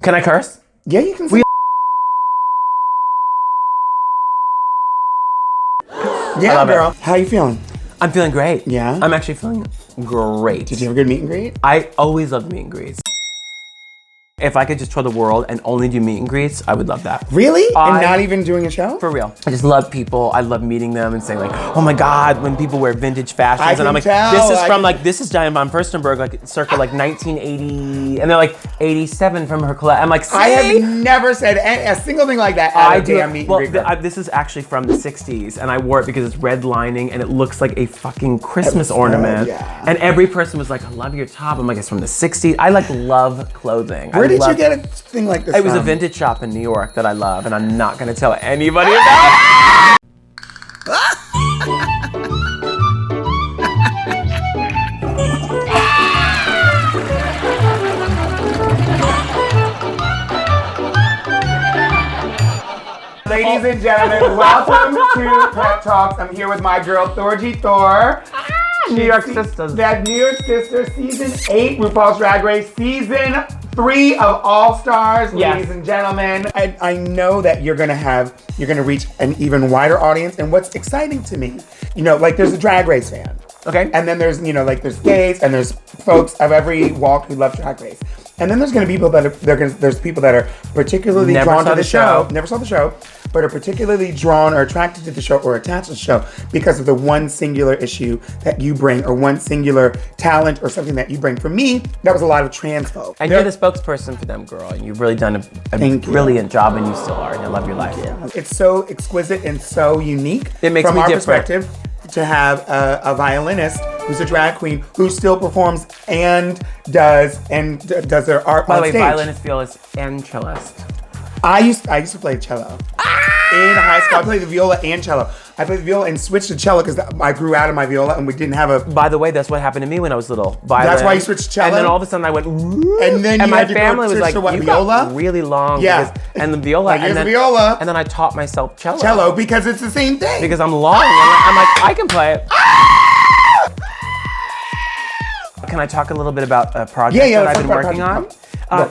Can I curse? Yeah, you can say. Yeah, girl. How you feeling? I'm feeling great. Yeah? I'm actually feeling great. Did you have a good meet and greet? I always love meet and greets. If I could just tour the world and only do meet and greets, I would love that. Really? And not even doing a show? For real. I just love people. I love meeting them and saying like, oh my God, when people wear vintage fashions. And I'm like, this is Diane von Furstenberg, like circa like 1980, and they're like 87 from her collection. I'm like, see? I have never said a single thing like that at a damn meet and greet. This is actually from the 60s, and I wore it because it's red lining and it looks like a fucking Christmas ornament. Yeah. And every person was like, I love your top. I'm like, it's from the 60s. I like love clothing. Where did you get a thing like this It was a vintage shop in New York that I love, and I'm not gonna tell anybody about it. Ladies and gentlemen, welcome to Pep Talks. I'm here with my girl, Thorgy Thor. New York Sisters. That New York Sisters, season 8, RuPaul's Drag Race, season 3 of All Stars, ladies and gentlemen. I know that you're gonna reach an even wider audience, and what's exciting to me, like there's a Drag Race fan. Okay. And then there's, there's gays, and there's folks of every walk who love Drag Race. And then there's going to be people there's people that are particularly drawn to the show, never saw the show, but are particularly drawn or attracted to the show or attached to the show because of the one singular issue that you bring or one singular talent or something that you bring. For me, that was a lot of trans folk. And you're the spokesperson for them, girl, and you've really done a brilliant job, and you still are, and I love your life. Yeah. It's so exquisite and so unique. It makes me different. Perspective to have a violinist who's a drag queen who still performs and does their art By on the way, stage. violinist, violist, and cellist. I used to play cello. In high school, I played the viola and cello. I played the viola and switched to cello because I grew out of my viola and we didn't have a... By the way, that's what happened to me when I was little. Violin. That's why you switched to cello? And then all of a sudden I went, ooh. And then my family was like, you viola? got really long. Yeah. And the viola. Like, here's the viola. And then I taught myself cello. Cello, because it's the same thing. Because I'm long, and I'm like, I can play it. Can I talk a little bit about a project that I've been working on?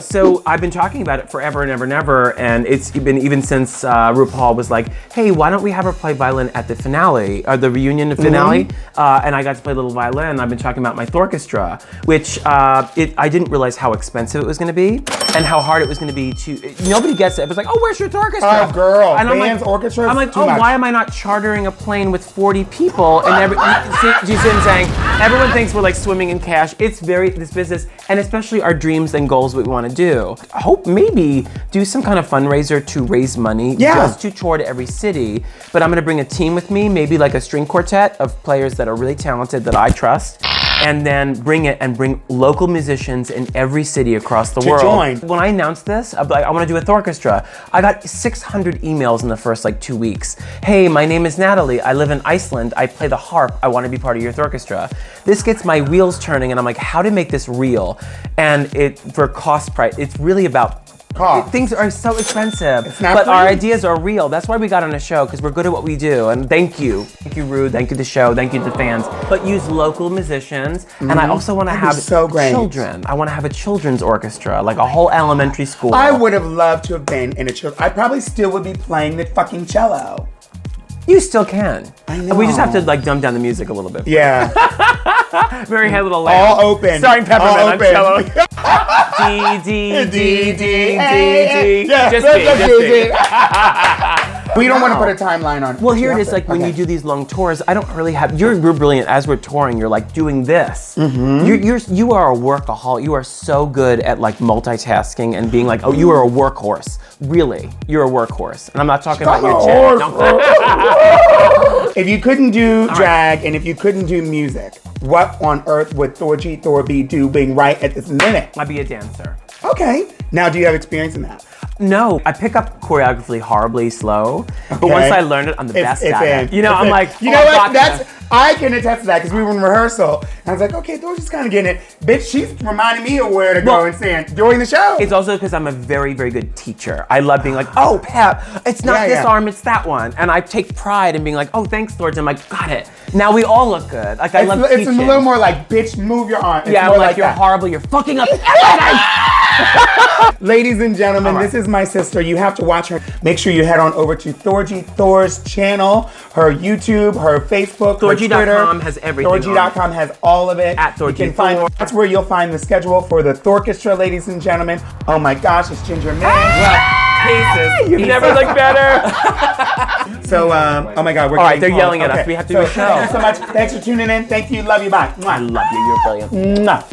So I've been talking about it forever and ever and ever, and it's been even since RuPaul was like, hey, why don't we have her play violin at the finale, or the reunion finale? And I got to play a little violin. I've been talking about my Thorchestra, which I didn't realize how expensive it was going to be and how hard it was going to be to, nobody gets it. It was like, oh, where's your Thorchestra? Oh, girl, and orchestra. I'm like, why am I not chartering a plane with 40 people? And do you see what I'm saying? Everyone thinks we're like swimming in cash. It's this business, and especially our dreams and goals we want to do. Hope maybe do some kind of fundraiser to raise money just to tour to every city. But I'm going to bring a team with me, maybe like a string quartet of players that are really talented that I trust. And then bring local musicians in every city across the world. Join. When I announced this, I want to do a Thorchestra. I got 600 emails in the first 2 weeks. Hey, my name is Natalie. I live in Iceland. I play the harp. I want to be part of your Thorchestra. This gets my wheels turning, and I'm like, how to make this real? And for cost price, it's really about things are so expensive, but our ideas are real. That's why we got on a show, because we're good at what we do. And thank you, Rude, thank you the show, thank you to the fans. But use local musicians, and I also want to have children. I want to have a children's orchestra, like a whole elementary school. I would have loved to have been in a children's. I probably still would be playing the fucking cello. You still can. I know. We just have to dumb down the music a little bit. Yeah. Very head little lamb. All open. Starring Peppermint on cello. D. Just D. We don't want to put a timeline on it. Well, here it is, when you do these long tours, I don't really have, you're brilliant. As we're touring, you're like doing this. You are a workaholic. You are so good at multitasking and being like, oh, you are a workhorse. Really, you're a workhorse. And I'm not talking about your chin. If you couldn't do drag and if you couldn't do music, what on earth would Thorgy Thor be doing right at this minute? I'd be a dancer. Okay. Now, do you have experience in that? No, I pick up choreography horribly slow, but once I learn it, I'm the best at it. I'm like, you know what? I can attest to that because we were in rehearsal. And I was like, okay, Thorgy's kind of getting it. Bitch, she's reminding me of where to go and stand during the show. It's also because I'm a very, very good teacher. I love being like, oh, Pep, it's not this arm, it's that one. And I take pride in being like, oh, thanks, Thorgy. I'm like, got it. Now we all look good. Like, I love teaching. It's a little more like, bitch, move your arm. It's yeah, more like you're that. horrible, you're fucking up everything. Ladies and gentlemen, this is my sister. You have to watch her. Make sure you head on over to Thorgy Thor's channel, her YouTube, her Facebook, Thorgy.com has everything. Thorgy.com has all of it. At Thorgy you can find Thor. That's where you'll find the schedule for the Thorchestra, ladies and gentlemen. Oh my gosh, it's Ginger Man. Pieces. You never look better. So, oh my God, we're all right, they're yelling at us. We have to do a show. Thank you so much. Thanks for tuning in. Thank you. Love you. Bye. Mwah. I love you. You're brilliant. Mwah.